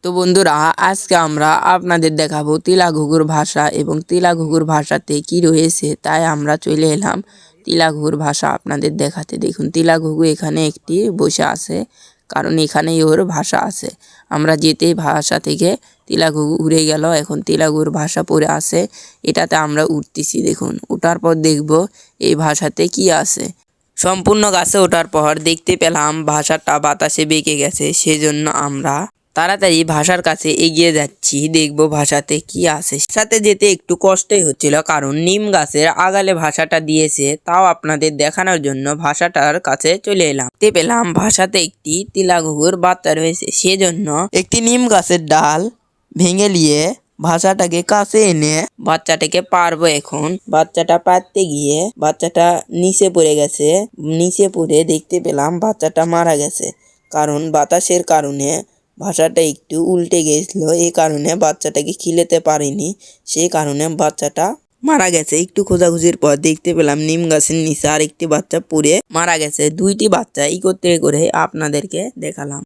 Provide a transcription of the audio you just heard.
তো বন্ধুরা, আজকে আমরা আপনাদের দেখাবো তিলা ঘুঘুর ভাষা এবং তিলা ঘুঘুর ভাষাতে কি রয়েছে, তাই আমরা চলে এলাম তিলা ঘুঘুর ভাষা আপনাদের দেখাতে। দেখুন, তিলা ঘুঘু এখানে একটি বসে আছে, কারণ এখানেই ওর ভাষা আছে। আমরা যেতেই ভাষা থেকে তিলা ঘুঘু উড়ে গেল। এখন তিলা ঘুঘুর ভাষা পড়ে আছে, এটাতে আমরা উঠতেছি। দেখুন, ওঠার পর দেখব এই ভাষাতে কি আছে। সম্পূর্ণ গাছে ওঠার পর দেখতে পেলাম ভাষাটা বাতাসে বেঁকে গেছে, সেজন্য আমরা তাড়াতাড়ি ভাষার কাছে এগিয়ে যাচ্ছি, দেখব ভাষাতে কি আছে। সাথে যেতে একটু কষ্টই হচ্ছিল, কারণ নিম গাছের আগালে ভাষাটা দিয়েছে। তাও আপনাদের দেখানোর জন্য ভাষাটার কাছে চলে এলাম। দেখতে পেলাম ভাষাতে একটি তিলা ঘুঘুর বাচ্চা রয়েছে, সেজন্য একটি নিম গাছের ডাল ভেঙে নিয়ে ভাষাটাকে কাছে এনে বাচ্চাটাকে পারবো। এখন বাচ্চাটা পারতে গিয়ে বাচ্চাটা নিচে পড়ে গেছে। নিচে পড়ে দেখতে পেলাম বাচ্চাটা মারা গেছে, কারণ বাতাসের কারণে ভাষাটা একটু উল্টে গেছিল। এই কারণে বাচ্চাটাকে খিলেতে পারিনি, সেই কারণে বাচ্চাটা মারা গেছে। একটু খোঁজাখুঁজির পর দেখতে পেলাম নিম গাছের নিচে আরেকটি বাচ্চা পড়ে মারা গেছে। দুইটি বাচ্চা একত্রে করে আপনাদেরকে দেখালাম।